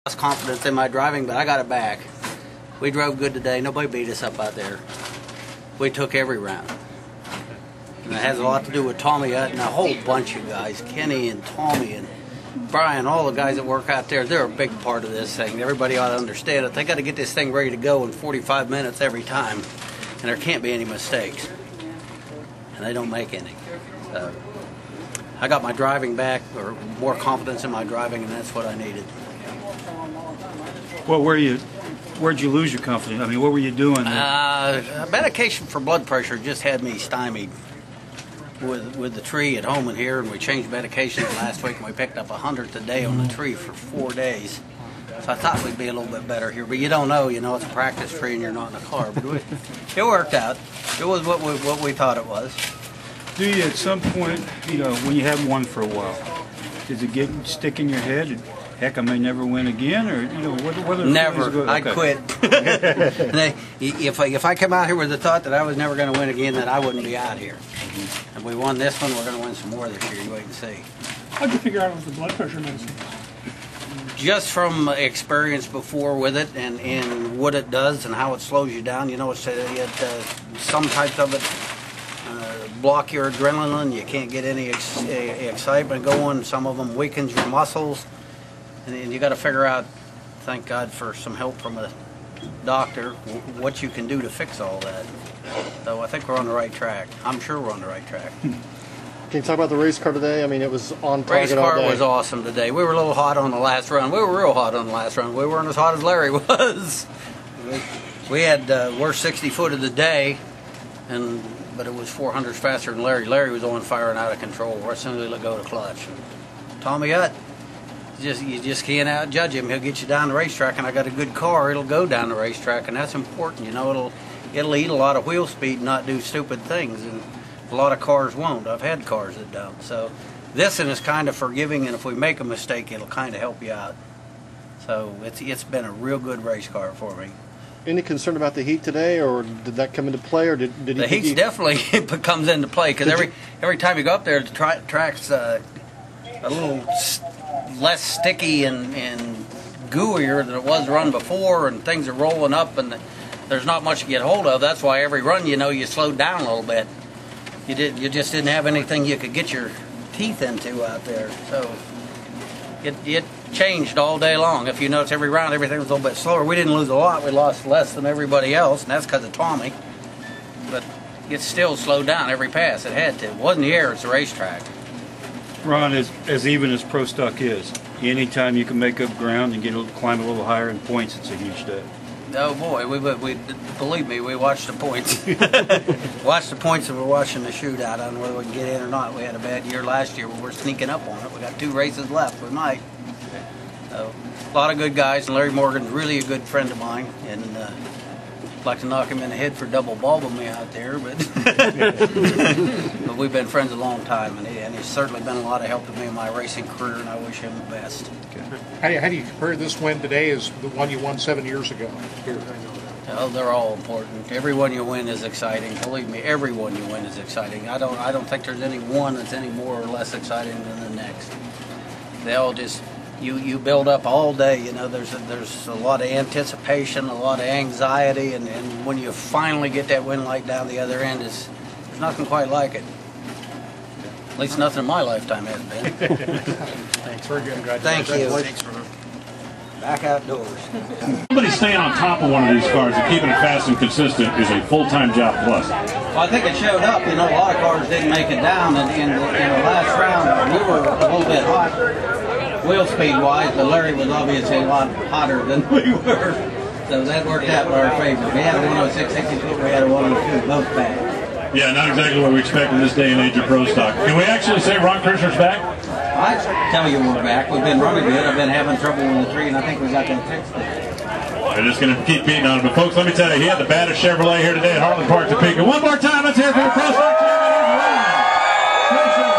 lost confidence in my driving, but I got it back. We drove good today. Nobody beat us up out there. We took every round. And it has a lot to do with Tommy and a whole bunch of guys. Kenny and Tommy and Brian, all the guys that work out there, they're a big part of this thing. Everybody ought to understand it. They got to get this thing ready to go in 45 minutes every time. And there can't be any mistakes. And they don't make any. So I got my driving back, or more confidence in my driving, and that's what I needed. Well, where'd you lose your confidence? I mean, what were you doing? Medication for blood pressure just had me stymied with the tree at home and here, and we changed medications last week, and we picked up 100th a day on the tree for 4 days. So I thought we'd be a little bit better here, but you don't know. You know, it's a practice tree, and you're not in a car. But it worked out. It was what we thought it was. Do you, at some point, you know, when you haven't won for a while, does it stick in your head? Heck, I may never win again, or you know, what are never. Okay. I'd quit. If I come out here with the thought that I was never going to win again, then I wouldn't be out here. And we won this one. We're going to win some more this year. You wait and see. How'd you figure out it was the blood pressure medicine? Just from experience before with it, and what it does and how it slows you down. You know, some types of it block your adrenaline. You can't get any excitement going. Some of them weakens your muscles. And you got to figure out, thank God for some help from a doctor, what you can do to fix all that. So I think we're on the right track. I'm sure we're on the right track. Can you talk about the race car today? I mean, it was on target all day. Race car was awesome today. We were a little hot on the last run. We were real hot on the last run. We weren't as hot as Larry was. We had worst 60 foot of the day, but it was 400s faster than Larry. Larry was on fire and out of control as soon as we let go of the clutch. Tommy Hutt. You just can't outjudge him. He'll get you down the racetrack, and I got a good car. It'll go down the racetrack, and that's important. You know, it'll eat a lot of wheel speed and not do stupid things, and a lot of cars won't. I've had cars that don't. So this one is kind of forgiving, and if we make a mistake, it'll kind of help you out. So it's been a real good race car for me. Any concern about the heat today, or did that come into play, or did the heat definitely comes into play, because every time you go up there, the track's a little less sticky and gooier than it was run before, and things are rolling up, and there's not much to get hold of. That's why every run, you know, you slowed down a little bit. You just didn't have anything you could get your teeth into out there. So it changed all day long. If you notice, every round everything was a little bit slower. We didn't lose a lot. We lost less than everybody else, and that's because of Tommy. But it still slowed down every pass. It had to. It wasn't the air, it's the racetrack. Ron, as even as Pro Stock is, anytime you can make up ground and climb a little higher in points, it's a huge day. Oh boy, we believe me, we watched the points. Watched the points, and we're watching the shootout on whether we can get in or not. We had a bad year last year, but we're sneaking up on it. We got 2 races left. We might. So, a lot of good guys, and Larry Morgan's really a good friend of mine, and I'd like to knock him in the head for double bulbing me out there, but but we've been friends a long time, and he's certainly been a lot of help to me in my racing career, and I wish him the best. Okay. How do you compare this win today as the one you won 7 years ago? Here. Oh, they're all important. Every one you win is exciting. Believe me, every one you win is exciting. I don't think there's any one that's any more or less exciting than the next. They all just you build up all day. You know, there's a lot of anticipation, a lot of anxiety, and when you finally get that win light down the other end, there's nothing quite like it. At least nothing in my lifetime has been. Thanks. Very good. Thank you. Back outdoors. Somebody staying on top of one of these cars and keeping it fast and consistent is a full-time job plus. Well, I think it showed up. You know, a lot of cars didn't make it down, and in the last round, we were a little bit hot, wheel speed-wise, but Larry was obviously a lot hotter than we were. So that worked out in our favor. We had a 106 62, we had a 102, both bad. Yeah, not exactly what we expect in this day and age of Pro Stock. Can we actually say Ron Krisher's back? I tell you we're back. We've been running good. I've been having trouble with the tree, and I think we got that fixed it. They're just going to keep beating on it. But folks, let me tell you, he had the baddest Chevrolet here today at Heartland Park Topeka. One more time, let's hear it for the Pro Stock champion, Ron Krisher.